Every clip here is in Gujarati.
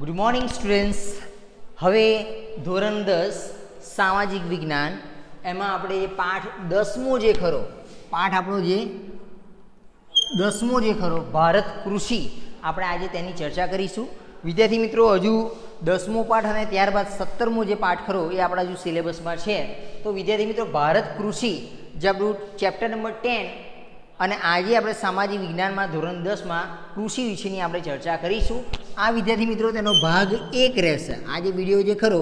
Good morning students. હવે ધોરણ 10 સામાજિક વિજ્ઞાન એમાં આપણે જે પાઠ 10મો જે ખરો પાઠ આપણો જે 10મો જે ખરો ભારત કૃષિ, આપણે આજે તેની ચર્ચા કરીશું. વિદ્યાર્થી મિત્રો, હજુ 10મો પાઠ અને ત્યારબાદ 17મો જે પાઠ ખરો એ આપણા હજુ સિલેબસમાં છે. તો વિદ્યાર્થી મિત્રો, ભારત કૃષિ જે આપણું ચેપ્ટર નંબર 10 અને આજે આપણે સામાજિક વિજ્ઞાનમાં ધોરણ 10માં કૃષિ વિશેની આપણે ચર્ચા કરીશું. આ વિદ્યાર્થી મિત્રો તેનો ભાગ 1 રહેશે. આ જે વિડીયો જે ખરો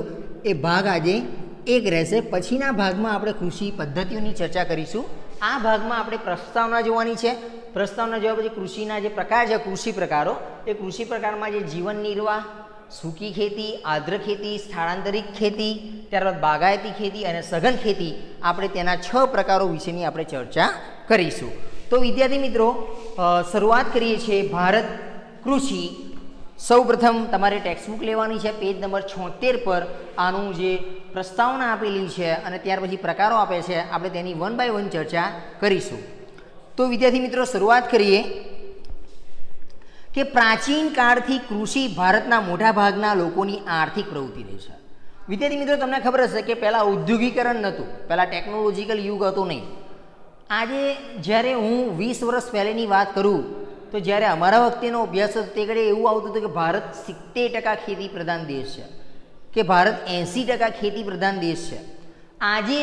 એ ભાગ આજે 1 રહેશે. પછીના ભાગમાં આપણે કૃષિ પદ્ધતિઓની ચર્ચા કરીશું. આ ભાગમાં આપણે પ્રસ્તાવના જોવાની છે. પ્રસ્તાવના જોયા પછી કૃષિના જે પ્રકાર છે, કૃષિ પ્રકારો, એ કૃષિ પ્રકારમાં જે જીવન નિર્વાહ, સૂકી ખેતી, આર્દ્ર ખેતી, સ્થળાંતરિત ખેતી, ત્યારબાદ બાગાયતી ખેતી અને સઘન ખેતી, આપણે તેના 6 પ્રકારો વિશેની આપણે ચર્ચા કરીશું. તો વિદ્યાર્થી મિત્રો, શરૂઆત કરીએ છીએ ભારત કૃષિ. સૌપ્રથમ તમારે ટેક્સ્ટબુક લેવાની છે. પેજ નંબર 76 પર આનું જે પ્રસ્તાવના આપેલી છે અને ત્યાર પછી પ્રકારો આપે છે, આપણે તેની 1 બાય 1 ચર્ચા કરીશું. તો વિદ્યાર્થી મિત્રો, શરૂઆત કરીએ કે પ્રાચીન કાળથી કૃષિ ભારતના મોટા ભાગના લોકોની આર્થિક પ્રવૃત્તિ રહી છે. વિદ્યાર્થી મિત્રો, તમને ખબર હશે કે પહેલાં ઔદ્યોગિકરણ નહોતું, પહેલાં ટેકનોલોજીકલ યુગ હતો નહીં. આજે જ્યારે હું 20 વર્ષ પહેલેની વાત કરું તો જ્યારે અમારા વખતેનો અભ્યાસ હતો તે ઘડી એવું આવતું હતું કે ભારત 70% ખેતી પ્રધાન દેશ છે, કે ભારત 80% ખેતી પ્રધાન દેશ છે. આજે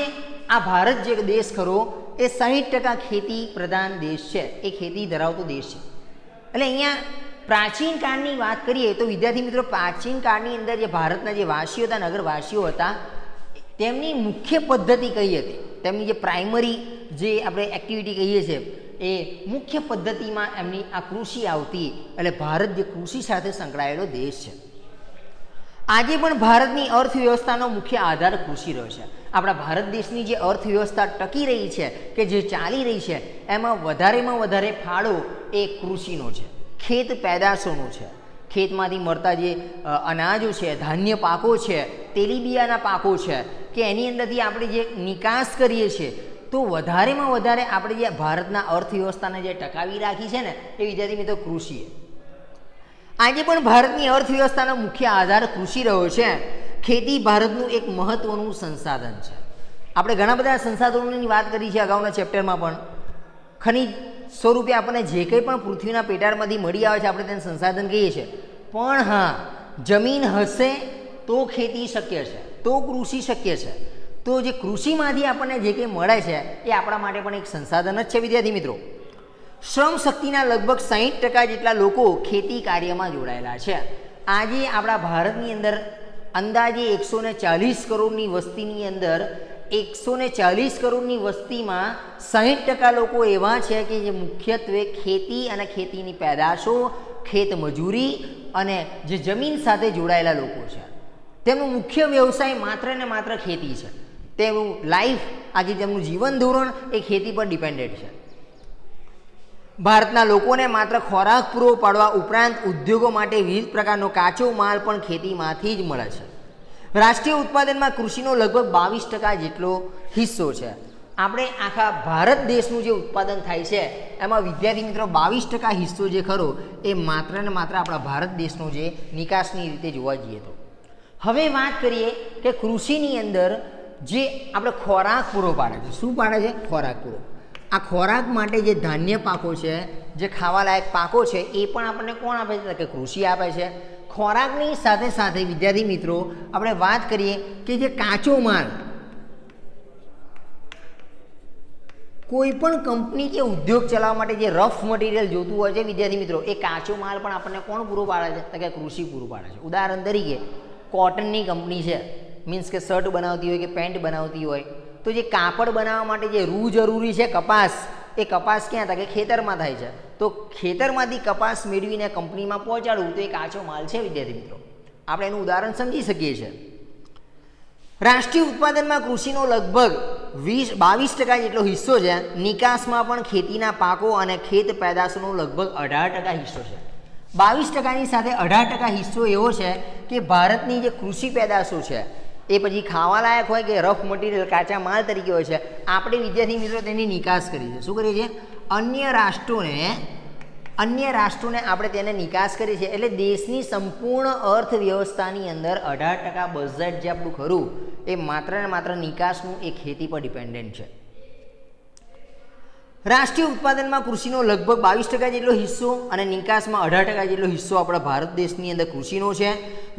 આ ભારત જે દેશ ખરો એ 60% ખેતી પ્રધાન દેશ છે, એ ખેતી ધરાવતો દેશ છે. એટલે અહીંયા પ્રાચીન કાળની વાત કરીએ તો વિદ્યાર્થી મિત્રો, પ્રાચીન કાળની અંદર જે ભારતના જે વાસીઓ હતા, નગરવાસીઓ હતા, તેમની મુખ્ય પદ્ધતિ કઈ હતી? તેમની જે પ્રાઇમરી જે આપણે એક્ટિવિટી કહીએ છીએ એ મુખ્ય પદ્ધતિમાં એમની આ કૃષિ આવતી. એટલે ભારત જે કૃષિ સાથે સંકળાયેલો દેશ છે. આજે પણ ભારતની અર્થવ્યવસ્થાનો મુખ્ય આધાર કૃષિ રહ્યો છે. આપણા ભારત દેશની જે અર્થવ્યવસ્થા ટકી રહી છે, કે જે ચાલી રહી છે, એમાં વધારેમાં વધારે ફાળો એ કૃષિનો છે, ખેત પેદાશોનો છે. ખેતમાંથી મળતા જે અનાજો છે, ધાન્ય પાકો છે, તેલીબિયાના પાકો છે, કે એની અંદરથી આપણે જે નિકાસ કરીએ છીએ, તો વધારેમાં વધારે આપણે જે ભારતના અર્થવ્યવસ્થાને જે ટકાવી રાખી છે ને, એ વિદ્યાર્થી મિત્રો કૃષિ. આજે પણ ભારતની અર્થવ્યવસ્થાનો મુખ્ય આધાર કૃષિ રહ્યો છે. ખેતી ભારતનું એક મહત્વનું સંસાધન છે. આપણે ઘણા બધા સંસાધનોની વાત કરી છે અગાઉના ચેપ્ટરમાં પણ. ખનિજ સ્વરૂપે આપણને જે કંઈ પણ પૃથ્વીના પેટાળમાંથી મળી આવે છે, આપણે તેને સંસાધન કહીએ છીએ. પણ હા, જમીન હશે તો ખેતી શક્ય છે, તો કૃષિ શક્ય છે. તો જે કૃષિમાંથી આપણને જે કંઈ મળે છે એ આપણા માટે પણ એક સંસાધન જ છે. વિદ્યાર્થી મિત્રો, શ્રમ શક્તિના લગભગ 60% જેટલા લોકો ખેતી કાર્યમાં જોડાયેલા છે. આજે આપણા ભારતની અંદર અંદાજે 140 કરોડની વસ્તીની અંદર 140 કરોડની વસ્તીમાં 60% લોકો એવા છે કે જે મુખ્યત્વે ખેતી અને ખેતીની પેદાશો, ખેત મજૂરી અને જે જમીન સાથે જોડાયેલા લોકો છે. તેમનો મુખ્ય વ્યવસાય માત્ર ને માત્ર ખેતી છે. તેમનું લાઈફ, આજે તેમનું જીવન ધોરણ એ ખેતી પર ડિપેન્ડેન્ટ છે. ભારતના લોકોને માત્ર ખોરાક પૂરો પાડવા ઉપરાંત ઉદ્યોગો માટે વિવિધ પ્રકારનો કાચો માલ પણ ખેતીમાંથી જ મળે છે. રાષ્ટ્રીય ઉત્પાદનમાં કૃષિનો લગભગ 22% જેટલો હિસ્સો છે. આપણે આખા ભારત દેશનું જે ઉત્પાદન થાય છે એમાં વિદ્યાર્થી મિત્રો 22% હિસ્સો જે ખરો એ માત્ર ને માત્ર આપણા ભારત દેશનો જે નિકાસની રીતે જોવા જઈએ તો. હવે વાત કરીએ કે કૃષિની અંદર જે આપણે ખોરાક પૂરો પાડે છે. શું પાડે છે? ખોરાક પૂરો. આ ખોરાક માટે જે ધાન્ય પાકો છે, જે ખાવાલાયક પાકો છે, એ પણ આપણને કોણ આપે છે? કે કૃષિ આપે છે. ખોરાકની સાથે સાથે વિદ્યાર્થી મિત્રો, આપણે વાત કરીએ કે જે કાચો માલ, કોઈ પણ કંપની કે ઉદ્યોગ ચલાવવા માટે જે રફ મટીરિયલ જોતું હોય છે વિદ્યાર્થી મિત્રો, એ કાચો માલ પણ આપણને કોણ પૂરો પાડે છે? તો કે કૃષિ પૂરું પાડે છે. ઉદાહરણ તરીકે કોટનની કંપની છે, મીન્સ કે શર્ટ બનાવતી હોય કે પેન્ટ બનાવતી હોય, તો જે કાપડ બનાવવા માટે જે રૂ જરૂરી છે, કપાસ, એ કપાસ ક્યાં થાય? કે ખેતરમાં થાય છે. તો ખેતરમાંથી કપાસ મેળવીને કંપનીમાં પહોંચાડવું તો એ કાચો માલ છે વિદ્યાર્થી મિત્રો. આપણે એનું ઉદાહરણ સમજી શકીએ છીએ. રાષ્ટ્રીય ઉત્પાદનમાં કૃષિનો લગભગ 22% જેટલો હિસ્સો છે. નિકાસમાં પણ ખેતીના પાકો અને ખેત પેદાશોનો લગભગ 18% હિસ્સો છે. 22%ની સાથે 18% હિસ્સો એવો છે કે ભારતની જે કૃષિ પેદાશો છે એ પછી ખાવાલાયક હોય કે રફ મટીરિયલ, કાચા માલ તરીકે હોય છે, આપણે વિદ્યાર્થી મિત્રો તેની નિકાસ કરીએ છીએ. શું કરીએ છીએ? અન્ય રાષ્ટ્રોને અન્ય રાષ્ટ્રોને આપણે તેને નિકાસ કરીએ છીએ, એટલે દેશની સંપૂર્ણ અર્થવ્યવસ્થાની અંદર 18% બજેટ જે આપણું ખરું એ માત્ર ને માત્ર નિકાસનું એ ખેતી પર ડિપેન્ડન્ટ છે. રાષ્ટ્રીય ઉત્પાદનમાં કૃષિનો લગભગ 22% જેટલો હિસ્સો અને નિકાસમાં 18% જેટલો હિસ્સો આપણા ભારત દેશની અંદર કૃષિનો છે,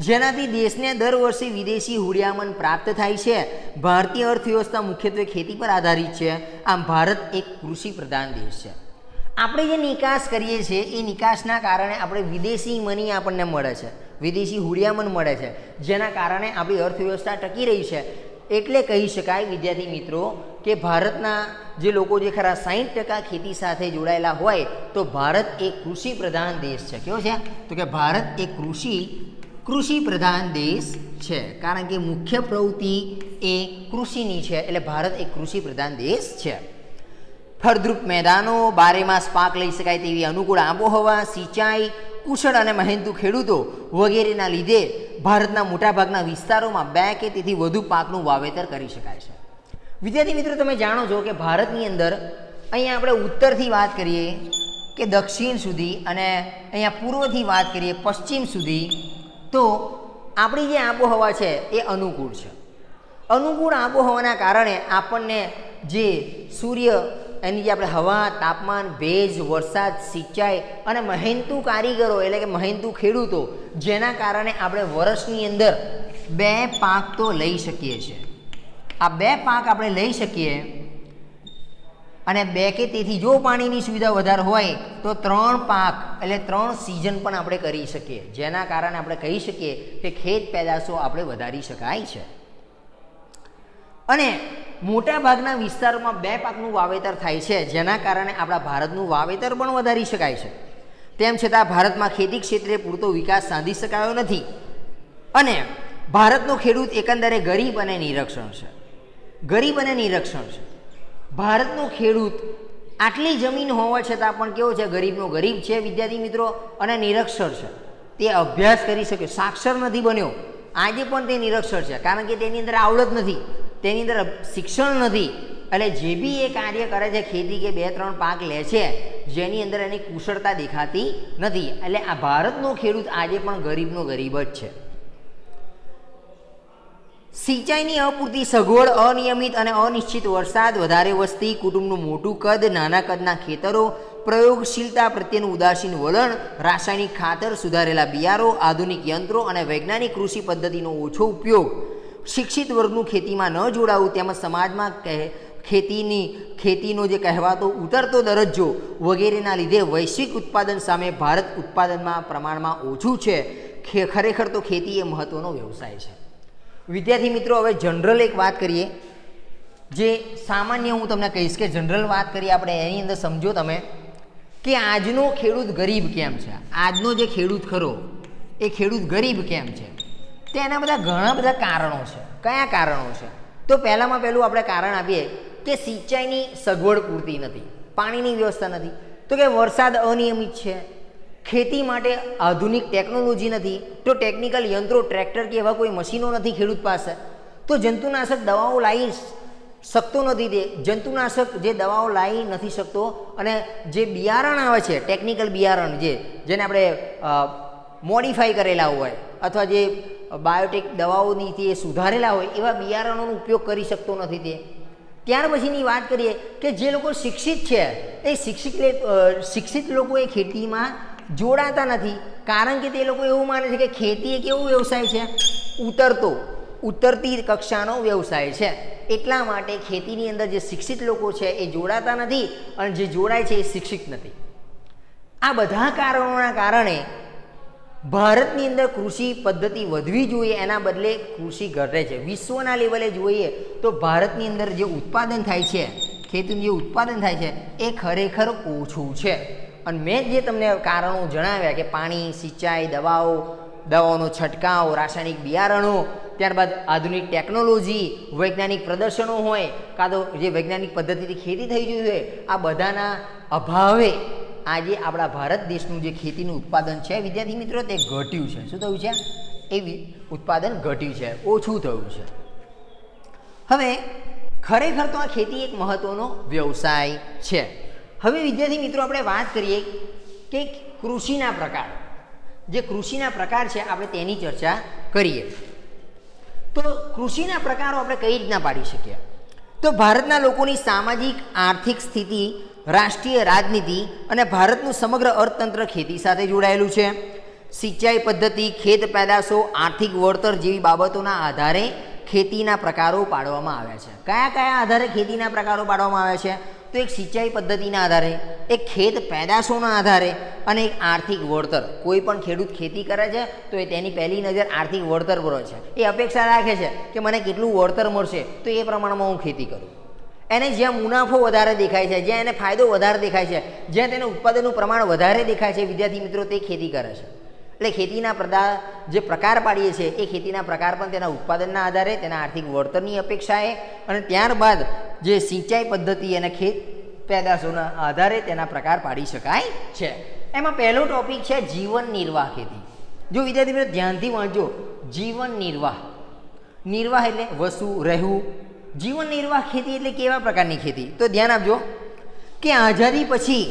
જેનાથી દેશને દર વર્ષે વિદેશી હુડિયામણ પ્રાપ્ત થાય છે. ભારતીય અર્થવ્યવસ્થા મુખ્યત્વે ખેતી પર આધારિત છે. આમ ભારત એક કૃષિ પ્રધાન દેશ છે. આપણે જે નિકાસ કરીએ છીએ એ નિકાસના કારણે આપણે વિદેશી મની આપણને મળે છે, વિદેશી હુડિયામણ મળે છે, જેના કારણે આપણી અર્થવ્યવસ્થા ટકી રહી છે. એટલે કહી શકાય વિદ્યાર્થી મિત્રો કે ભારતના જે લોકો જે ખરા 60% ખેતી સાથે જોડાયેલા હોય તો ભારત એક કૃષિ પ્રધાન દેશ છે. કેવો છે? તો કે ભારત એક કૃષિ પ્રધાન દેશ છે, કારણ કે મુખ્ય પ્રવૃત્તિ એ કૃષિની છે, એટલે ભારત એક કૃષિ પ્રધાન દેશ છે. ફળદ્રુપ મેદાનો, બારેમાસ પાક લઈ શકાય તેવી અનુકૂળ આબોહવા, સિંચાઈ, કુશળ અને મહેનતુ ખેડૂતો વગેરેના લીધે ભારતના મોટાભાગના વિસ્તારોમાં 2 કે તેથી વધુ પાકનું વાવેતર કરી શકાય છે. વિદ્યાર્થી મિત્રો, તમે જાણો છો કે ભારતની અંદર અહીંયા આપણે ઉત્તરથી વાત કરીએ કે દક્ષિણ સુધી અને અહીંયા પૂર્વથી વાત કરીએ પશ્ચિમ સુધી, તો આપણી જે આબોહવા છે એ અનુકૂળ છે. અનુકૂળ આબોહવાના કારણે આપણને જે સૂર્ય, એની જે આપણે હવા, તાપમાન, ભેજ, વરસાદ, સિંચાઈ અને મહેનતુ કારીગરો એટલે કે મહેનતુ ખેડૂતો, જેના કારણે આપણે વર્ષની અંદર 2 પાક તો લઈ શકીએ છીએ. આ 2 પાક આપણે લઈ શકીએ અને 2 કે તેથી જો પાણીની સુવિધા વધારે હોય તો 3 પાક એટલે 3 સિઝન પણ આપણે કરી શકીએ, જેના કારણે આપણે કહી શકીએ કે ખેત પેદાશો આપણે વધારી શકાય છે. અને મોટા ભાગના વિસ્તારોમાં 2 પાકનું વાવેતર થાય છે, જેના કારણે આપણા ભારતનું વાવેતર પણ વધારી શકાય છે. તેમ છતાં ભારતમાં ખેતી ક્ષેત્રે પૂરતો વિકાસ સાધી શકાયો નથી અને ભારતનો ખેડૂત એકંદરે ગરીબ અને નિરક્ષણ છે. ભારતનો ખેડૂત આટલી જમીન હોવા છતાં પણ કેવો છે? ગરીબનો ગરીબ છે વિદ્યાર્થી મિત્રો, અને નિરક્ષર છે. તે અભ્યાસ કરી શકે, સાક્ષર નથી બન્યો, આજે પણ તે નિરક્ષર છે, કારણ કે તેની અંદર આવડત નથી, તેની અંદર શિક્ષણ નથી. એટલે જે બી એ કાર્ય કરે છે ખેતી કે 2-3 પાક લે છે, જેની અંદર એની કુશળતા દેખાતી નથી. એટલે આ ભારતનો ખેડૂત આજે પણ ગરીબનો ગરીબ જ છે. સિંચાઈની અપૂરતી સગવડ, અનિયમિત અને અનિશ્ચિત વરસાદ, વધારે વસ્તી, કુટુંબનું મોટું કદ, નાના કદના ખેતરો, પ્રયોગશીલતા પ્રત્યેનું ઉદાસીન વલણ, રાસાયણિક ખાતર, સુધારેલા બિયારો, આધુનિક યંત્રો અને વૈજ્ઞાનિક કૃષિ પદ્ધતિનો ઓછો ઉપયોગ, શિક્ષિત વર્ગનું ખેતીમાં ન જોડાવું, તેમજ સમાજમાં ખેતીનો જે કહેવાતો ઉતરતો દરજ્જો વગેરેના લીધે વૈશ્વિક ઉત્પાદન સામે ભારત ઉત્પાદનમાં પ્રમાણમાં ઓછું છે. ખરેખર તો ખેતી એ મહત્ત્વનો વ્યવસાય છે. વિદ્યાર્થી મિત્રો, હવે જનરલ એક વાત કરીએ, જે સામાન્ય હું તમને કહીશ કે જનરલ વાત કરીએ આપણે, એની અંદર સમજો તમે કે આજનો ખેડૂત ગરીબ કેમ છે. આજનો જે ખેડૂત ખરો એ ખેડૂત ગરીબ કેમ છે? તેના ઘણા બધા કારણો છે. કયા કારણો છે? તો પહેલામાં પહેલું આપણે કારણ આપીએ કે સિંચાઈની સગવડ પૂરતી નથી, પાણીની વ્યવસ્થા નથી, તો કે વરસાદ અનિયમિત છે, ખેતી માટે આધુનિક ટેકનોલોજી નથી, તો ટેકનિકલ યંત્રો, ટ્રેક્ટર કે એવા કોઈ મશીનો નથી ખેડૂત પાસે, તો જંતુનાશક દવાઓ લાવી શકતો નથી. તે જંતુનાશક જે દવાઓ લાવી નથી શકતો, અને જે બિયારણ આવે છે ટેકનિકલ બિયારણ, જેને આપણે મોડિફાઈ કરેલા હોય અથવા જે બાયોટેક દવાઓની સુધારેલા હોય એવા બિયારણોનો ઉપયોગ કરી શકતો નથી. તે ત્યાર પછીની વાત કરીએ કે જે લોકો શિક્ષિત છે એ શિક્ષિત લોકો એ ખેતીમાં જોડાતા નથી, કારણ કે તે લોકો એવું માને છે કે ખેતી એક એવો વ્યવસાય છે ઉતરતી કક્ષાનો વ્યવસાય છે. એટલા માટે ખેતીની અંદર જે શિક્ષિત લોકો છે એ જોડાતા નથી, અને જે જોડાય છે એ શિક્ષિત નથી. આ બધા કારણોના કારણે ભારતની અંદર કૃષિ પદ્ધતિ વધવી જોઈએ, એના બદલે કૃષિ ઘટે છે. વિશ્વના લેવલે જોઈએ તો ભારતની અંદર જે ઉત્પાદન થાય છે, ખેતીનું જે ઉત્પાદન થાય છે એ ખરેખર ઓછું છે. અને મેં જે તમને કારણો જણાવ્યા કે પાણી, સિંચાઈ, દવાઓનો છંટકાવ, રાસાયણિક બિયારણો, ત્યારબાદ આધુનિક ટેકનોલોજી, વૈજ્ઞાનિક પ્રદર્શનો હોય, કાં તો જે વૈજ્ઞાનિક પદ્ધતિથી ખેતી થઈ ગઈ હોય, આ બધાના અભાવે આજે આપણા ભારત દેશનું જે ખેતીનું ઉત્પાદન છે વિદ્યાર્થી મિત્રો તે ઘટ્યું છે. શું થયું છે? એ ઉત્પાદન ઘટ્યું છે, ઓછું થયું છે. હવે ખરેખર તો આ ખેતી એક મહત્ત્વનો વ્યવસાય છે. હવે વિદ્યાર્થી મિત્રો આપણે વાત કરીએ કે કૃષિના પ્રકાર, જે કૃષિના પ્રકાર છે આપણે તેની ચર્ચા કરીએ. તો કૃષિના પ્રકારો આપણે કઈ રીતના પાડી શકીએ? તો ભારતના લોકોની સામાજિક આર્થિક સ્થિતિ, રાષ્ટ્રીય રાજનીતિ અને ભારતનું સમગ્ર અર્થતંત્ર ખેતી સાથે જોડાયેલું છે. સિંચાઈ પદ્ધતિ, ખેત પેદાશો, આર્થિક વળતર જેવી બાબતોના આધારે ખેતીના પ્રકારો પાડવામાં આવ્યા છે. કયા કયા આધારે ખેતીના પ્રકારો પાડવામાં આવ્યા છે? તો એક સિંચાઈ પદ્ધતિના આધારે, એક ખેત પેદાશોના આધારે અને એક આર્થિક વળતર. કોઈ પણ ખેડૂત ખેતી કરે છે તો એ તેની પહેલી નજર આર્થિક વળતર પર હોય છે. એ અપેક્ષા રાખે છે કે મને કેટલું વળતર મળશે તો એ પ્રમાણમાં હું ખેતી કરું. એને જ્યાં મુનાફો વધારે દેખાય છે, જ્યાં એને ફાયદો વધારે દેખાય છે, જ્યાં તેનું ઉત્પાદનનું પ્રમાણ વધારે દેખાય છે, વિદ્યાર્થી મિત્રો તે ખેતી કરે છે. એટલે ખેતીના જે પ્રકાર પાડીએ છીએ એ ખેતીના પ્રકાર પણ તેના ઉત્પાદનના આધારે, તેના આર્થિક વળતરની અપેક્ષાએ અને ત્યારબાદ જે સિંચાઈ પદ્ધતિ અને ખેત પેદાશોના આધારે તેના પ્રકાર પાડી શકાય છે. એમાં પહેલો ટોપિક છે જીવન નિર્વાહ ખેતી. જો વિદ્યાર્થી મિત્રો ધ્યાનથી વાંચો, જીવન નિર્વાહ, નિર્વાહ એટલે વસવું, રહેવું. જીવન નિર્વાહ ખેતી એટલે કેવા પ્રકારની ખેતી? તો ધ્યાન આપજો કે આઝાદી પછી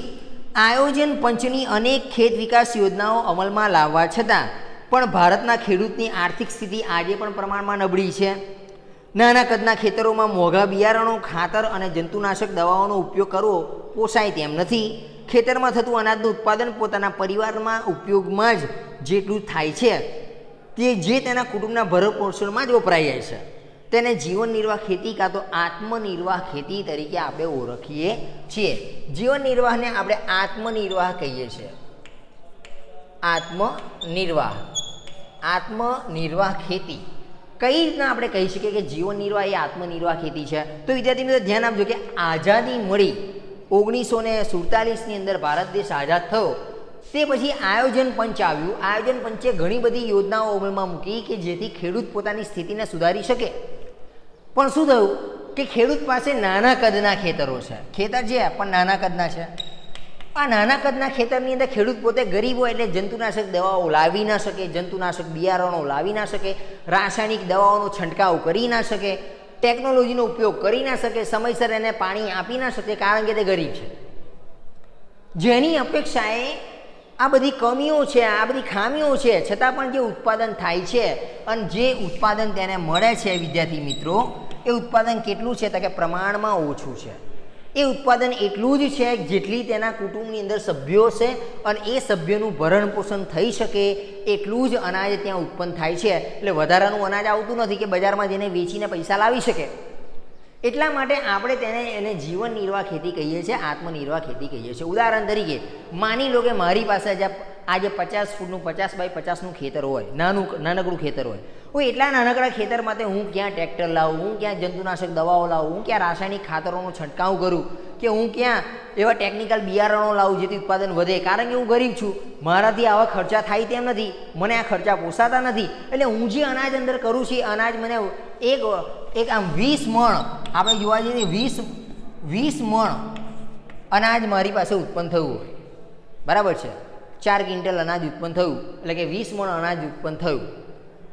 આયોજન પંચની અનેક ખેત વિકાસ યોજનાઓ અમલમાં લાવવા છતાં પણ ભારતના ખેડૂતની આર્થિક સ્થિતિ આજે પણ પ્રમાણમાં નબળી છે. નાના કદના ખેતરોમાં મોંઘા બિયારણો, ખાતર અને જંતુનાશક દવાઓનો ઉપયોગ કરવો પોસાય તેમ નથી. ખેતરમાં થતું અનાજનું ઉત્પાદન પોતાના પરિવારમાં ઉપયોગમાં જ જેટલું થાય છે તે જે તેના કુટુંબના ભરણપોષણમાં જ વપરાઈ જાય છે તેને જીવન નિર્વાહ ખેતી કાં તો આત્મનિર્વાહ ખેતી તરીકે આપણે ઓળખીએ છીએ. જીવન નિર્વાહને આપણે આત્મનિર્વાહ કહીએ છીએ. આત્મનિર્વાહ ખેતી કઈ રીતના આપણે કહી શકીએ કે જીવન નિર્વાહ એ આત્મનિર્વાહ ખેતી છે? તો વિદ્યાર્થી મિત્રો ધ્યાન આપજો કે આઝાદી મળી 1947ની અંદર ભારત દેશ આઝાદ થયો તે પછી આયોજન પંચ આવ્યું. આયોજન પંચે ઘણી બધી યોજનાઓ અમલમાં મૂકી કે જેથી ખેડૂત પોતાની સ્થિતિને સુધારી શકે. પણ શું થયું કે ખેડૂત પાસે નાના કદના ખેતરો છે, ખેતર છે પણ નાના કદના છે. આ નાના કદના ખેતરની અંદર ખેડૂત પોતે ગરીબ હોય એટલે જંતુનાશક દવાઓ લાવી ના શકે, જંતુનાશક બિયારણો લાવી ના શકે, રાસાયણિક દવાઓનો છંટકાવ કરી ના શકે, ટેકનોલોજીનો ઉપયોગ કરી ના શકે, સમયસર એને પાણી આપી ના શકે કારણ કે તે ગરીબ છે. જેની અપેક્ષાએ આ બધી કમીઓ છે, આ બધી ખામીઓ છે, છતાં પણ જે ઉત્પાદન થાય છે અને જે ઉત્પાદન તેને મળે છે વિદ્યાર્થી મિત્રો, એ ઉત્પાદન કેટલું છે? તો કે પ્રમાણમાં ઓછું છે. એ ઉત્પાદન એટલું જ છે જેટલી તેના કુટુંબની અંદર સભ્યો છે અને એ સભ્યોનું ભરણ પોષણ થઈ શકે એટલું જ અનાજ ત્યાં ઉત્પન્ન થાય છે. એટલે વધારાનું અનાજ આવતું નથી કે બજારમાં જઈને વેચીને પૈસા લાવી શકે. એટલા માટે આપણે એને જીવન નિર્વાહ ખેતી કહીએ છીએ, આત્મનિર્વાહ ખેતી કહીએ છીએ. ઉદાહરણ તરીકે માની લો કે મારી પાસે આજે 50 ફૂટનું 50 બાય 50નું ખેતર હોય, નાનકડું ખેતર હોય. એટલા નાનકડા ખેતર માટે હું ક્યાં ટ્રેક્ટર લાવું, હું ક્યાં જંતુનાશક દવાઓ લાવું, હું ક્યાં રાસાયણિક ખાતરોનો છંટકાવ કરું, કે હું ક્યાં એવા ટેકનિકલ બિયારણો લાવું જેથી ઉત્પાદન વધે? કારણ કે હું ગરીબ છું, મારાથી આવા ખર્ચા થાય તેમ નથી, મને આ ખર્ચા પોસાતા નથી. એટલે હું જે અનાજ અંદર કરું છું એ અનાજ મને એક આમ 20 મણ, આપણે જોવા જઈએ 20 મણ અનાજ મારી પાસે ઉત્પન્ન થયું હોય, બરાબર છે? 4 ક્વિન્ટલ અનાજ ઉત્પન્ન થયું એટલે કે 20 મણ અનાજ ઉત્પન્ન થયું.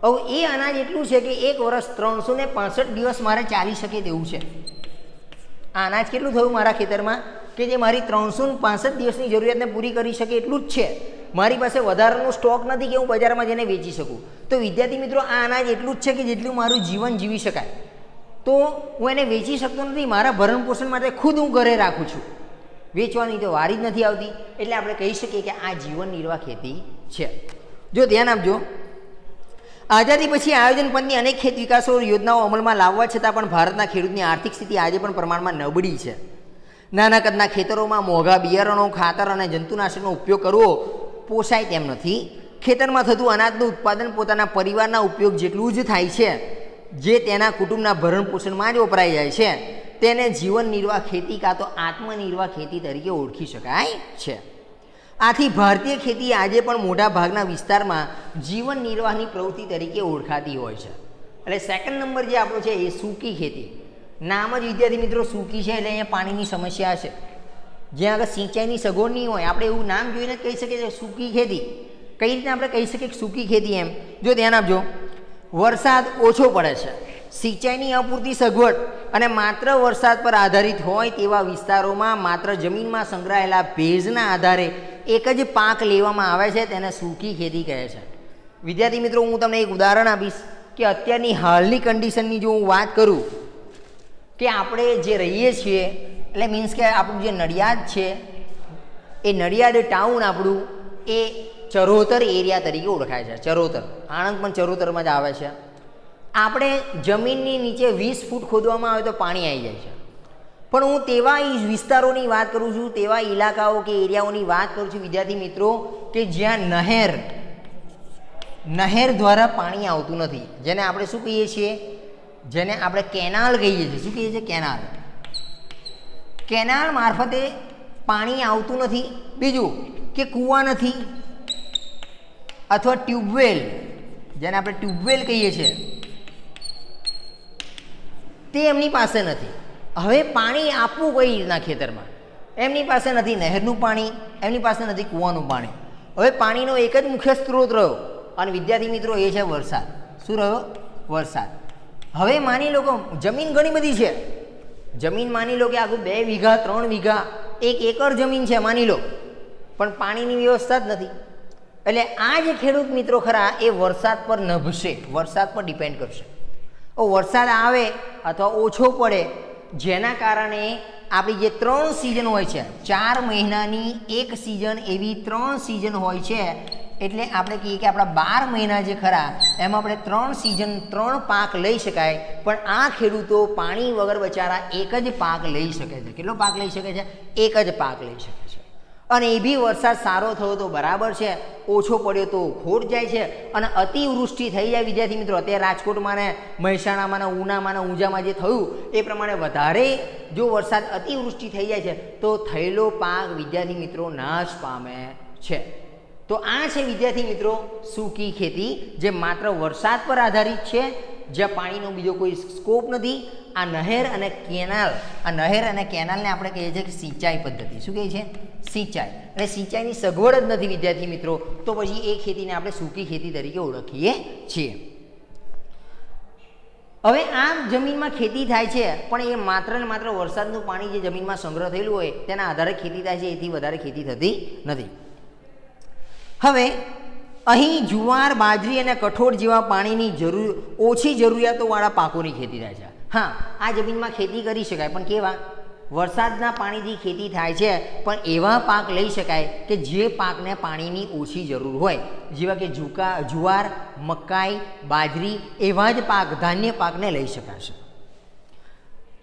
હવે એ અનાજ એટલું છે કે એક વર્ષ 365 દિવસ મારે ચાલી શકે તેવું છે. આ અનાજ કેટલું થયું મારા ખેતરમાં કે જે મારી 365 દિવસની જરૂરિયાતને પૂરી કરી શકે એટલું જ છે. મારી પાસે વધારાનો સ્ટોક નથી કે હું બજારમાં જઈને વેચી શકું. તો વિદ્યાર્થી મિત્રો આ અનાજ એટલું જ છે કે જેટલું મારું જીવન જીવી શકાય. તો હું એને વેચી શકતો નથી, મારા ભરણ પોષણ માટે ખુદ હું ઘરે રાખું છું, વેચવાની તો વારી જ નથી આવતી. એટલે આપણે કહી શકીએ કે આ જીવન નિર્વાહ ખેતી છે. જો ધ્યાન આપજો, આઝાદી પછી આયોજન પંચની અનેક ખેત વિકાસો યોજનાઓ અમલમાં લાવવા છતાં પણ ભારતના ખેડૂતની આર્થિક સ્થિતિ આજે પણ પ્રમાણમાં નબળી છે. નાના કદના ખેતરોમાં મોંઘા બિયારણો, ખાતર અને જંતુનાશકનો ઉપયોગ કરવો પોસાય તેમ નથી. ખેતરમાં થતું અનાજનું ઉત્પાદન પોતાના પરિવારના ઉપયોગ જેટલું જ થાય છે જે તેના કુટુંબના ભરણ પોષણમાં જ વપરાઈ જાય છે તેને જીવન નિર્વાહ ખેતી કાં તો આત્મનિર્વાહ ખેતી તરીકે ઓળખી શકાય છે. આથી ભારતીય ખેતી આજે પણ મોટા ભાગના વિસ્તારમાં જીવન નિર્વાહની પ્રવૃત્તિ તરીકે ઓળખાતી હોય છે. એટલે સેકન્ડ નંબર જે આપણો છે એ સૂકી ખેતી. નામ જ વિદ્યાર્થી મિત્રો સૂકી છે એટલે અહીંયા પાણીની સમસ્યા છે. જ્યાં આગળ સિંચાઈની સગવડ નહીં હોય આપણે એવું નામ જોઈને કહી શકીએ સૂકી ખેતી. કઈ રીતના આપણે કહી શકીએ સૂકી ખેતી? એમ જો ધ્યાન આપજો, વરસાદ ઓછો પડે છે, સિંચાઈની અપૂરતી સગવડ અને માત્ર વરસાદ પર આધારિત હોય તેવા વિસ્તારોમાં માત્ર જમીનમાં સંગ્રહાયેલા ભેજના આધારે એક જ પાક લેવામાં આવે છે તેને સૂકી ખેતી કહે છે. વિદ્યાર્થી મિત્રો, હું તમને એક ઉદાહરણ આપીશ કે અત્યારની હાલની કન્ડિશનની જો હું વાત કરું કે આપણે જે રહીએ છીએ એટલે મીન્સ કે આપણું જે નડિયાદ છે એ નડિયાદ ટાઉન આપણું એ ચરોતર એરિયા તરીકે ઓળખાય છે. ચરોતર, આણંદ પણ ચરોતરમાં જ આવે છે. આપણે જમીનની નીચે 20 ફૂટ ખોદવામાં આવે તો પાણી આવી જાય છે. પણ હું તેવા વિસ્તારોની વાત કરું છું, તેવા ઇલાકાઓ કે એરિયાઓની વાત કરું છું વિદ્યાર્થી મિત્રો કે જ્યાં નહેર દ્વારા પાણી આવતું નથી, જેને આપણે શું કહીએ છીએ, જેને આપણે કેનાલ કહીએ છીએ. શું કહીએ છીએ? કેનાલ. કેનાલ મારફતે પાણી આવતું નથી. બીજું કે કૂવા નથી અથવા ટ્યુબવેલ, જેને આપણે ટ્યુબવેલ કહીએ છીએ, તે એમની પાસે નથી. હવે પાણી આપવું કઈ રીતના ખેતરમાં? એમની પાસે નથી નહેરનું પાણી, એમની પાસે નથી કૂવાનું પાણી. હવે પાણીનો એક જ મુખ્ય સ્ત્રોત રહ્યો અને વિદ્યાર્થી મિત્રો એ છે વરસાદ. શું રહ્યો? વરસાદ. હવે માની લો કે જમીન ઘણી બધી છે, જમીન માની લો કે આખું 2 વીઘા 3 વીઘા 1 એકર જમીન છે માની લો, પણ પાણીની વ્યવસ્થા જ નથી. એટલે આ જે ખેડૂત મિત્રો ખરા એ વરસાદ પર નભશે, વરસાદ પર ડિપેન્ડ કરશે. વરસાદ આવે અથવા ઓછો પડે, જેના કારણે આપણી જે 3 સિઝન હોય છે, 4 મહિનાની એક સિઝન, એવી 3 સિઝન હોય છે. એટલે આપણે કહીએ કે આપણા 12 મહિના જે ખરા એમાં આપણે 3 સિઝન 3 પાક લઈ શકાય. પણ આ ખેડૂતો પાણી વગર બચારા એક જ પાક લઈ શકે છે. કેટલો પાક લઈ શકે છે? એક જ પાક લઈ શકે છે. અને એ બી વરસાદ સારો થયો તો બરાબર છે, ઓછો પડ્યો તો ખોટ જાય છે. અને અતિવૃષ્ટિ થઈ જાય વિદ્યાર્થી મિત્રો, અત્યારે રાજકોટમાં ને મહેસાણામાં ને ઉનામાં ને ઊંઝામાં જે થયું એ પ્રમાણે વધારે જો વરસાદ અતિવૃષ્ટિ થઈ જાય છે તો થયેલો પાક વિદ્યાર્થી મિત્રો નાશ પામે છે. તો આ છે વિદ્યાર્થી મિત્રો સૂકી ખેતી, જે માત્ર વરસાદ પર આધારિત છે, જ્યાં પાણીનો બીજો કોઈ સ્કોપ નથી. આ નહેર અને કેનાલ, આ નહેર અને કેનાલને આપણે કહીએ છીએ કે સિંચાઈ પદ્ધતિ. શું કહીએ છીએ? સિંચાઈ. અને સિંચાઈની સગવડ જ નથી વિદ્યાર્થી મિત્રો, તો પછી એ ખેતીને આપણે સૂકી ખેતી તરીકે ઓળખીએ છીએ. હવે આ જમીનમાં ખેતી થાય છે, પણ એ માત્ર ને માત્ર વરસાદનું પાણી જે જમીનમાં સંગ્રહ થયેલું હોય તેના આધારે ખેતી થાય છે, એથી વધારે ખેતી થતી નથી. હવે અહીં જુવાર, બાજરી અને કઠોળ જેવા પાણીની ઓછી જરૂરિયાતોવાળા પાકોની ખેતી થાય છે. હા, આ જમીનમાં ખેતી કરી શકાય, પણ કેવા? વરસાદના પાણીથી ખેતી થાય છે, પણ એવા પાક લઈ શકાય કે જે પાકને પાણીની ઓછી જરૂર હોય, જેવા કે જુવાર, મકાઈ, બાજરી, એવા જ પાક, ધાન્ય પાકને લઈ શકાશે.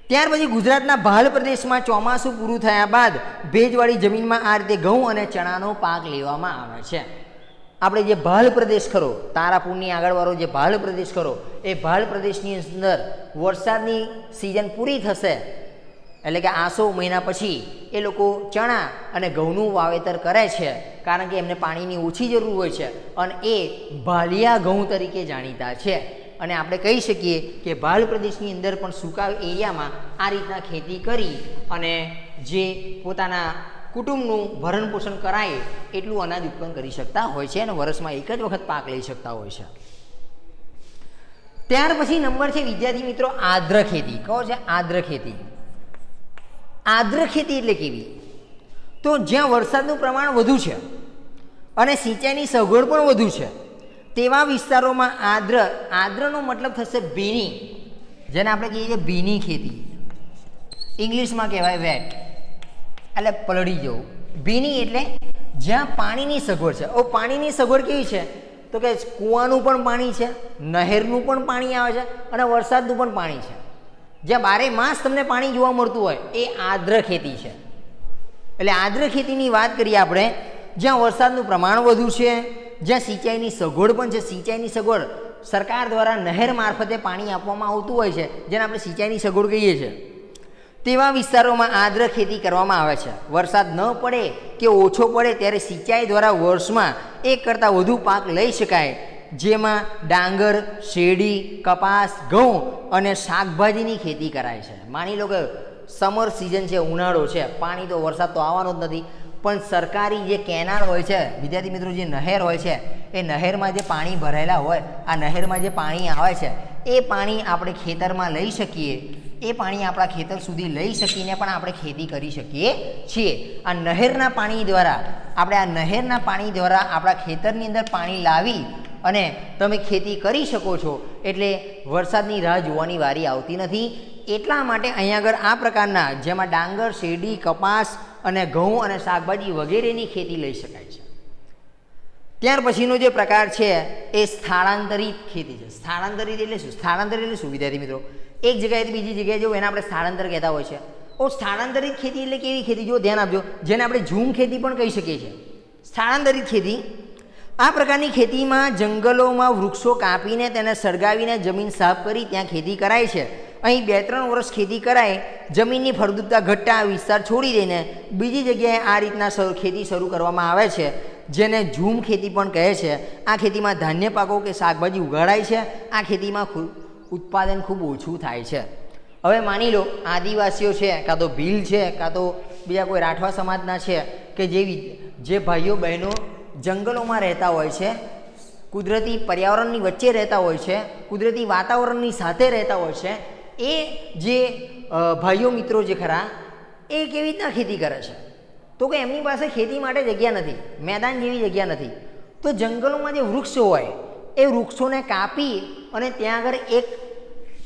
ત્યાર પછી ગુજરાતના ભાલ પ્રદેશમાં ચોમાસું પૂરું થયા બાદ ભેજવાળી જમીનમાં આ રીતે ઘઉં અને ચણાનો પાક લેવામાં આવે છે. આપણે જે ભાલ પ્રદેશ ખરો, તારાપુરની આગળવાળો જે ભાલ પ્રદેશ ખરો, એ ભાલ પ્રદેશની અંદર વરસાદની સિઝન પૂરી થશે એટલે કે આસો મહિના પછી એ લોકો ચણા અને ઘઉંનું વાવેતર કરે છે, કારણ કે એમને પાણીની ઓછી જરૂર હોય છે અને એ ભાલિયા ઘઉં તરીકે જાણીતા છે. અને આપણે કહી શકીએ કે ભાલ પ્રદેશની અંદર પણ સૂકા એરિયામાં આ રીતના ખેતી કરી અને જે પોતાના કુટુંબનું ભરણ પોષણ કરાય એટલું અનાજ ઉત્પન્ન કરી શકતા હોય છે અને વર્ષમાં એક જ વખત પાક લઈ શકતા હોય છે. ત્યાર પછી નંબર છે વિદ્યાર્થી મિત્રો આદ્ર ખેતી. કહો છે આદ્ર ખેતી. આદ્ર ખેતી એટલે કેવી? તો જ્યાં વરસાદનું પ્રમાણ વધુ છે અને સિંચાઈની સગવડ પણ વધુ છે તેવા વિસ્તારોમાં આદ્રનો મતલબ થશે ભીની, જેને આપણે કહીએ છીએ ભીની ખેતી. ઇંગ્લિશમાં કહેવાય વેટ, એટલે પલળી જવું. ભીની એટલે જ્યાં પાણીની સગવડ છે. પાણીની સગવડ કેવી છે? તો કે કૂવાનું પણ પાણી છે, નહેરનું પણ પાણી આવે છે અને વરસાદનું પણ પાણી છે. જ્યાં 12 માસ તમને પાણી જોવા મળતું હોય એ આદ્ર ખેતી છે. એટલે આદ્ર ખેતીની વાત કરીએ આપણે, જ્યાં વરસાદનું પ્રમાણ વધુ છે, જ્યાં સિંચાઈની સગવડ પણ છે. સિંચાઈની સગવડ સરકાર દ્વારા નહેર મારફતે પાણી આપવામાં આવતું હોય છે, જેને આપણે સિંચાઈની સગવડ કહીએ છીએ. તેવા વિસ્તારોમાં આદ્ર ખેતી કરવામાં આવે છે. વરસાદ ન પડે કે ઓછો પડે ત્યારે સિંચાઈ દ્વારા વર્ષમાં એક કરતાં વધુ પાક લઈ શકાય, જેમાં ડાંગર, શેરડી, કપાસ, ઘઉં અને શાકભાજીની ખેતી કરાય છે. માની લો કે સમર સિઝન છે, ઉનાળો છે, પાણી તો વરસાદ તો આવવાનો જ નથી, પણ સરકારી જે કેનાલ હોય છે વિદ્યાર્થી મિત્રો, જે નહેર હોય છે, એ નહેરમાં જે પાણી ભરાયેલા હોય, આ નહેરમાં જે પાણી આવે છે એ પાણી આપણે ખેતરમાં લઈ શકીએ એ પાણી આપણા ખેતર સુધી લઈ શકીને પણ આપણે ખેતી કરી શકીએ છીએ. આ નહેરના પાણી દ્વારા આપણા ખેતરની અંદર પાણી લાવી અને તમે ખેતી કરી શકો છો. એટલે વરસાદની રાહ જોવાની વારી આવતી નથી. એટલા માટે અહીંયા આગળ આ પ્રકારના જેમાં ડાંગર, શેરડી, કપાસ અને ઘઉં અને શાકભાજી વગેરેની ખેતી લઈ શકાય છે. ત્યાર પછીનો જે પ્રકાર છે એ સ્થળાંતરિત ખેતી છે. સ્થળાંતરિત એટલે શું? સ્થળાંતરિત એટલે શું વિદ્યાર્થી મિત્રો? એક જગ્યાએથી બીજી જગ્યાએ જવું એને આપણે સ્થળાંતર કહેતા હોય છે. સ્થળાંતરિત ખેતી એટલે કેવી ખેતી? જો ધ્યાન આપજો, જેને આપણે ઝૂમ ખેતી પણ કહી શકીએ છીએ. સ્થળાંતરિત ખેતી આ પ્રકારની ખેતીમાં જંગલોમાં વૃક્ષો કાપીને તેને સળગાવીને જમીન સાફ કરી ત્યાં ખેતી કરાય છે. અહીં 2-3 વર્ષ ખેતી કરાય, જમીનની ફળદ્રુપતા ઘટતા વિસ્તાર છોડી દઈને બીજી જગ્યાએ આ રીતના ખેતી શરૂ કરવામાં આવે છે, જેને ઝૂમ ખેતી પણ કહે છે. આ ખેતીમાં ધાન્ય પાકો કે શાકભાજી ઉગાડાય છે. આ ખેતીમાં ઉત્પાદન ખૂબ ઓછું થાય છે. હવે માની લો આદિવાસીઓ છે, કાં તો ભીલ છે, કાં તો બીજા કોઈ રાઠવા સમાજના છે કે જે ભાઈઓ બહેનો જંગલોમાં રહેતા હોય છે, કુદરતી પર્યાવરણની વચ્ચે રહેતા હોય છે, કુદરતી વાતાવરણની સાથે રહેતા હોય છે, એ જે ભાઈઓ મિત્રો જે ખરા એ કેવી રીતના ખેતી કરે છે? તો કે એમની પાસે ખેતી માટે જગ્યા નથી, મેદાન જેવી જગ્યા નથી. તો જંગલોમાં જે વૃક્ષો હોય એ વૃક્ષોને કાપી અને ત્યાં આગળ એક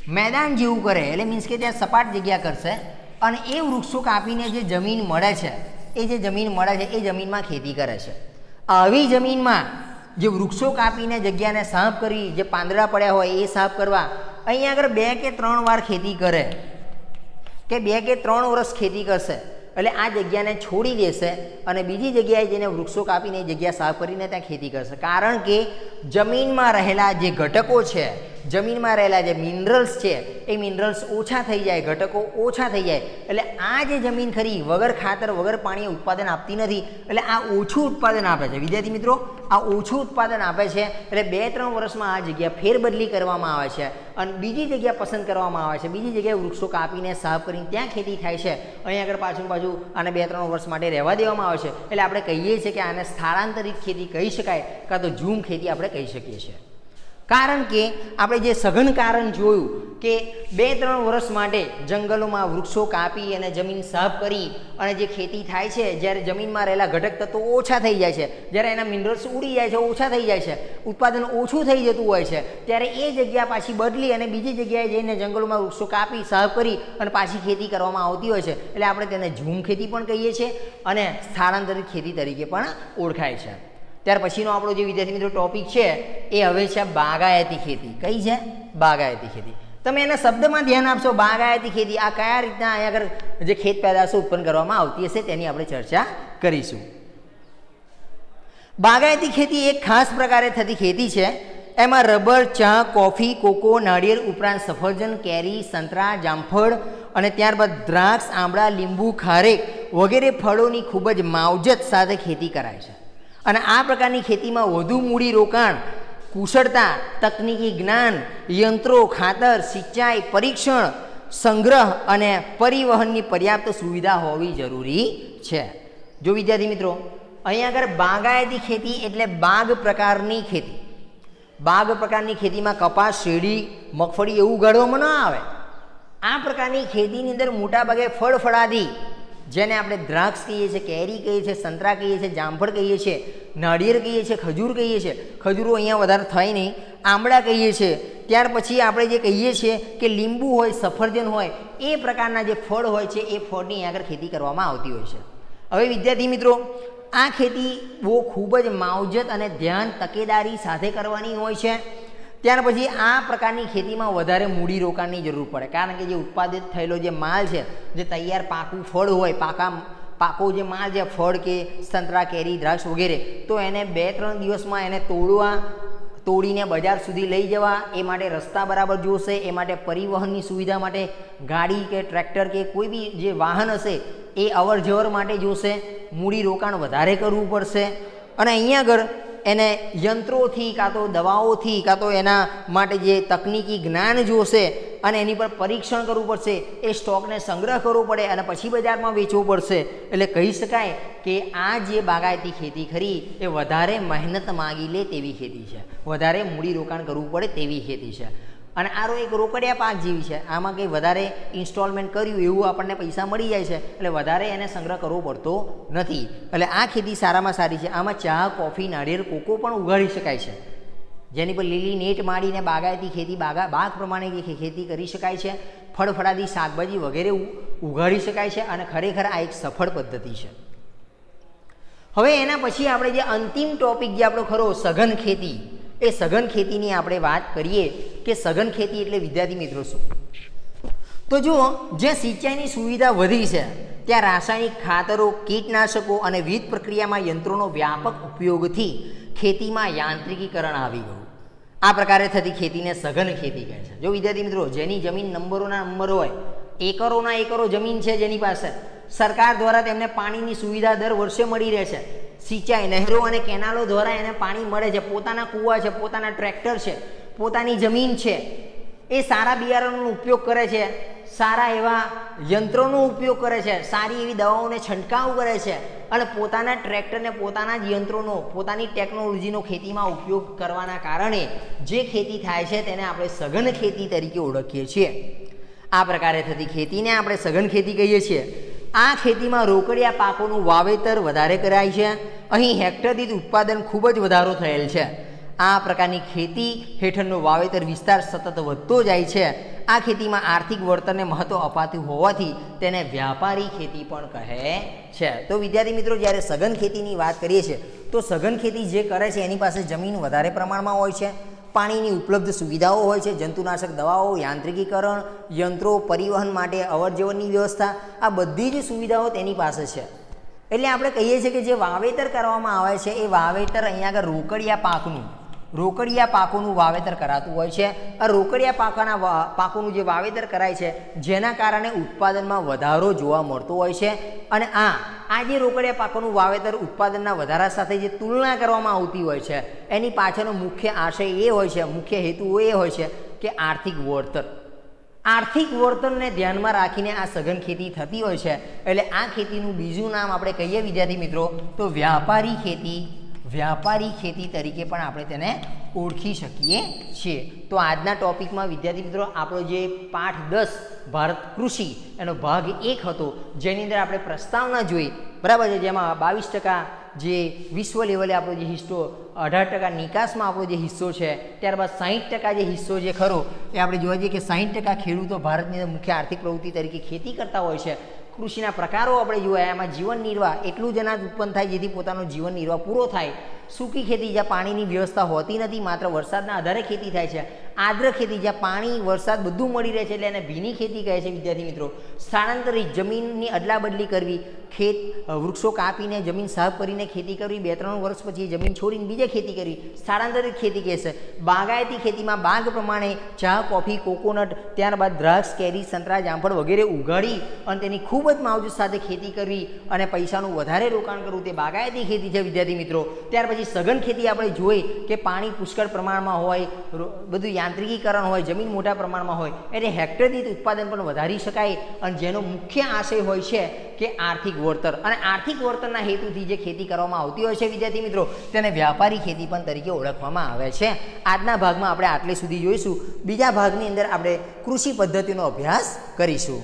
મેદાન જેવું કરે, એટલે મીન્સ કે ત્યાં સપાટ જગ્યા કરશે અને એ વૃક્ષો કાપીને જે જમીન મળે છે એ જમીનમાં ખેતી કરે છે. આવી જમીનમાં જે વૃક્ષો કાપીને જગ્યાને સાફ કરી, જે પાંદડા પડ્યા હોય એ સાફ કરવા, અહીંયા આગળ 2 કે 3 વાર ખેતી કરે કે 2 કે 3 વર્ષ ખેતી કરશે, એટલે આ જગ્યાને છોડી દેશે અને બીજી જગ્યાએ જઈને વૃક્ષો કાપીને એ જગ્યા સાફ કરીને ત્યાં ખેતી કરશે. કારણ કે જમીનમાં રહેલા જે ઘટકો છે, જમીનમાં રહેલા જે મિનરલ્સ છે એ મિનરલ્સ ઓછા થઈ જાય, ઘટકો ઓછા થઈ જાય. એટલે આ જે જમીન ખરી વગર ખાતર વગર પાણીએ ઉત્પાદન આપતી નથી, એટલે આ ઓછું ઉત્પાદન આપે છે. વિદ્યાર્થી મિત્રો, આ ઓછું ઉત્પાદન આપે છે. એટલે 2-3 વર્ષમાં આ જગ્યા ફેરબદલી કરવામાં આવે છે અને બીજી જગ્યા પસંદ કરવામાં આવે છે. બીજી જગ્યાએ વૃક્ષો કાપીને સાફ કરીને ત્યાં ખેતી થાય છે. અહીં આગળ પાછું આને 2-3 વર્ષ માટે રહેવા દેવામાં આવે છે. એટલે આપણે કહીએ છીએ કે આને સ્થળાંતરિત ખેતી કહી શકાય, કાં તો ઝૂમ ખેતી આપણે કહી શકીએ છીએ. કારણ કે આપણે જે સઘન કારણ જોયું કે 2-3 વર્ષ માટે જંગલોમાં વૃક્ષો કાપી અને જમીન સાફ કરી અને જે ખેતી થાય છે, જ્યારે જમીનમાં રહેલા ઘટક તત્વો ઓછા થઈ જાય છે, જ્યારે એના મિનરલ્સ ઉડી જાય છે, ઓછા થઈ જાય છે, ઉત્પાદન ઓછું થઈ જતું હોય છે, ત્યારે એ જગ્યા પાછી બદલી અને બીજી જગ્યાએ જઈને જંગલોમાં વૃક્ષો કાપી સાફ કરી અને પાછી ખેતી કરવામાં આવતી હોય છે. એટલે આપણે તેને ઝૂમ ખેતી પણ કહીએ છીએ અને સ્થળાંતરિત ખેતી તરીકે પણ ઓળખાય છે. ત્યાર પછીનો આપણો જે વિદ્યાર્થી મિત્રો ટોપિક છે એ હવે છે બાગાયતી ખેતી. કઈ છે? બાગાયતી ખેતી. તમે એના શબ્દમાં ધ્યાન આપશો, બાગાયતી ખેતી આ કયા રીતના અહીંયા આગળ જે ખેત પેદાશો ઉત્પન્ન કરવામાં આવતી હશે તેની આપણે ચર્ચા કરીશું. બાગાયતી ખેતી એક ખાસ પ્રકારે થતી ખેતી છે. એમાં રબર, ચા, કોફી, કોકો, નાળિયેર ઉપરાંત સફરજન, કેરી, સંતરા, જામફળ અને ત્યારબાદ દ્રાક્ષ, આંબળા, લીંબુ, ખારેક વગેરે ફળોની ખૂબ જ માવજત સાથે ખેતી કરાય છે. અને આ પ્રકારની ખેતીમાં વધુ મૂડી રોકાણ, કુશળતા, તકનીકી જ્ઞાન, યંત્રો, ખાતર, સિંચાઈ, પરીક્ષણ, સંગ્રહ અને પરિવહનની પર્યાપ્ત સુવિધા હોવી જરૂરી છે. જો વિદ્યાર્થી મિત્રો, અહીંયા આગળ બાગાયતી ખેતી એટલે બાગ પ્રકારની ખેતી. બાગ પ્રકારની ખેતીમાં કપાસ, શેરડી, મગફળી એવું ઉગાડવામાં ન આવે. આ પ્રકારની ખેતીની અંદર મોટાભાગે ફળફળાદી, જેને આપણે દ્રાક્ષ કહીએ છીએ, કેરી કહીએ છીએ, સંતરા કહીએ છીએ, જામફળ કહીએ છીએ, નાળિયેર કહીએ છીએ, ખજૂર કહીએ છીએ. ખજૂરો અહીંયા વધારે થાય નહીં. આંબળા કહીએ છીએ. ત્યાર પછી આપણે જે કહીએ છીએ કે લીંબુ હોય, સફરજન હોય, એ પ્રકારના જે ફળ હોય છે એ ફળની અહીંયા આગળ ખેતી કરવામાં આવતી હોય છે. હવે વિદ્યાર્થી મિત્રો, આ ખેતી બહુ ખૂબ જ માવજત અને ધ્યાન, તકેદારી સાથે કરવાની હોય છે. ત્યાર પછી આ પ્રકારની ખેતીમાં વધારે મૂડી રોકાણની જરૂર પડે, કારણ કે જે ઉત્પાદિત થયેલો જે માલ છે, જે તૈયાર પાકું ફળ હોય, પાકો જે માલ છે, ફળ કે સંતરા, કેરી, દ્રાક્ષ વગેરે, તો એને 2-3 દિવસમાં એને તોડીને બજાર સુધી લઈ જવા, એ માટે રસ્તા બરાબર જોશે, એ માટે પરિવહનની સુવિધા માટે ગાડી કે ટ્રેક્ટર કે કોઈ બી જે વાહન હશે એ અવર જવર માટે જોશે. મૂડી રોકાણ વધારે કરવું પડશે અને અહીંયા આગળ એને યંત્રોથી કાં તો દવાઓથી કાં તો એના માટે જે તકનીકી જ્ઞાન જોશે અને એની પર પરીક્ષણ કરવું પડશે, એ સ્ટોકને સંગ્રહ કરવો પડે અને પછી બજારમાં વેચવું પડશે. એટલે કહી શકાય કે આ જે બાગાયતી ખેતી ખરી એ વધારે મહેનત માગી લે તેવી ખેતી છે, વધારે મૂડી રોકાણ કરવું પડે તેવી ખેતી છે. અને આરો એક રોકડિયા પાક જેવી છે, આમાં કંઈ વધારે ઇન્સ્ટોલમેન્ટ કર્યું એવું આપણને પૈસા મળી જાય છે, એટલે વધારે એને સંગ્રહ કરવો પડતો નથી. એટલે આ ખેતી સારામાં સારી છે. આમાં ચા, કોફી, નાળિયેર, કોકો પણ ઉગાડી શકાય છે, જેની પર લીલી નેટ માડીને બાગાયતી ખેતી બાગ પ્રમાણે ખેતી કરી શકાય છે. ફળફળાદી શાકભાજી વગેરે ઉગાડી શકાય છે અને ખરેખર આ એક સફળ પદ્ધતિ છે. હવે એના પછી આપણે જે અંતિમ ટોપિક જે આપણો ખરો સઘન ખેતી, એ સઘન ખેતીની આપણે વાત કરીએ કે સઘન ખેતી એટલે વિદ્યાર્થી મિત્રો શું? તો જુઓ, જ્યાં સિંચાઈની સુવિધા વધી છે ત્યાં રાસાયણિક ખાતરો, કીટનાશકો અને વિવિધ પ્રક્રિયામાં યંત્રોનો વ્યાપક ઉપયોગથી ખેતીમાં યાંત્રિકીકરણ આવી ગયું. આ પ્રકારે થતી ખેતીને સઘન ખેતી કહે છે. જો વિદ્યાર્થી મિત્રો, જેની જમીન નંબરોના નંબર હોય, એકરોના એકરો જમીન છે જેની પાસે, સરકાર દ્વારા તેમને પાણીની સુવિધા દર વર્ષે મળી રહે છે. સિંચાઈ, નહેરો અને કેનાલો દ્વારા એને પાણી મળે છે. પોતાના કૂવા છે, પોતાના ટ્રેક્ટર છે, પોતાની જમીન છે, એ સારા બિયારણનો ઉપયોગ કરે છે, સારા એવા યંત્રોનો ઉપયોગ કરે છે, સારી એવી દવાઓને છંટકાવ કરે છે અને પોતાના ટ્રેક્ટરને, પોતાના જ યંત્રોનો, પોતાની ટેકનોલોજીનો ખેતીમાં ઉપયોગ કરવાના કારણે જે ખેતી થાય છે તેને આપણે સઘન ખેતી તરીકે ઓળખીએ છીએ. આ પ્રકારે થતી ખેતીને આપણે સઘન ખેતી કહીએ છીએ. આ ખેતીમાં રોકડિયા પાકોનું વાવેતર વધારે કરાય છે. અહીં હેક્ટર દીઠ ઉત્પાદન ખૂબ જ વધારો થયેલ છે. આ પ્રકારની ખેતી હેઠળનો વાવેતર વિસ્તાર સતત વધતો જાય છે. આ ખેતીમાં આર્થિક વળતરને મહત્વ અપાતું હોવાથી તેને વ્યાપારી ખેતી પણ કહે છે. તો વિદ્યાર્થી મિત્રો, જ્યારે સઘન ખેતીની વાત કરીએ છીએ તો સઘન ખેતી જે કરે છે એની પાસે જમીન વધારે પ્રમાણમાં હોય છે, પાણીની ઉપલબ્ધ સુવિધાઓ હોય છે, જંતુનાશક દવાઓ, યાંત્રિકીકરણ, યંત્રો, પરિવહન માટે અવરજવરની વ્યવસ્થા, આ બધી જ સુવિધાઓ તેની પાસે છે. એટલે આપણે કહીએ છીએ કે જે વાવેતર કરવામાં આવે છે એ વાવેતર અહીંયા આગળ રોકડિયા પાકોનું વાવેતર કરાતું હોય છે. આ રોકડિયા પાકોનું જે વાવેતર કરાય છે જેના કારણે ઉત્પાદનમાં વધારો જોવા મળતો હોય છે. અને આ જે રોકડિયા પાકોનું વાવેતર ઉત્પાદનના વધારા સાથે જે તુલના કરવામાં આવતી હોય છે એની પાછળનો મુખ્ય આશય એ હોય છે, મુખ્ય હેતુ એ હોય છે કે આર્થિક વળતરને ધ્યાનમાં રાખીને આ સઘન ખેતી થતી હોય છે. એટલે આ ખેતીનું બીજું નામ આપણે કહીએ વિદ્યાર્થી મિત્રો તો વ્યાપારી ખેતી તરીકે પણ આપણે તેને ઓળખી શકીએ છીએ. તો આજના ટોપિકમાં વિદ્યાર્થી મિત્રો આપણો જે પાઠ 10 ભારત કૃષિ એનો ભાગ 1 હતો, જેની અંદર આપણે પ્રસ્તાવના જોઈ, બરાબર છે, જેમાં 22% જે વિશ્વ લેવલે આપણો જે હિસ્સો, 18% નિકાસમાં આપણો જે હિસ્સો છે, ત્યારબાદ 60% જે હિસ્સો જે ખરો એ આપણે જોવા જઈએ કે 60% ખેડૂતો ભારતની અંદર મુખ્ય આર્થિક પ્રવૃત્તિ તરીકે ખેતી કરતા હોય છે. કૃષિના પ્રકારો આપણે જોયા, એમાં જીવન નિર્વાહ એટલું જ અનાજ ઉત્પન્ન થાય જેથી પોતાનો જીવન નિર્વાહ પૂરો થાય. સૂકી ખેતી જ્યાં પાણીની વ્યવસ્થા હોતી નથી, માત્ર વરસાદના આધારે ખેતી થાય છે. આદ્ર ખેતી જ્યાં પાણી, વરસાદ બધું મળી રહે છે એટલે એને ભીની ખેતી કહે છે વિદ્યાર્થી મિત્રો. સ્થાનાંતરિત જમીનની અદલાબદલી કરવી, વૃક્ષો કાપીને જમીન સાફ કરીને ખેતી કરવી, 2-3 વર્ષ પછી જમીન છોડીને બીજે ખેતી કરવી, સ્થાનાંતરિત ખેતી કહે છે. બાગાયતી ખેતીમાં બાગ પ્રમાણે ચા, કોફી, કોકોનટ, ત્યારબાદ દ્રાક્ષ, કેરી, સંતરા, જામફળ વગેરે ઉગાડી અને તેની ખૂબ જ માવજત સાથે ખેતી કરવી અને પૈસાનું વધારે રોકાણ કરવું, તે બાગાયતી ખેતી છે વિદ્યાર્થી મિત્રો. ત્યાર પછી સઘન ખેતી આપણે જોઈ કે પાણી પુષ્કળ પ્રમાણમાં હોય, બધું યાંત્રિકીકરણ હોય, જમીન મોટા પ્રમાણમાં હોય, એટલે હેક્ટર દીઠ ઉત્પાદન પણ વધારી શકાય અને જેનો મુખ્ય આશય હોય છે કે આર્થિક વળતર. અને આર્થિક વળતરના હેતુથી જે ખેતી કરવામાં આવતી હોય છે વિદ્યાર્થી મિત્રો તેને વ્યાપારી ખેતી પણ તરીકે ઓળખવામાં આવે છે. આજના ભાગમાં આપણે આટલે સુધી જોઈશું. બીજા ભાગની અંદર આપણે કૃષિ પદ્ધતિનો અભ્યાસ કરીશું.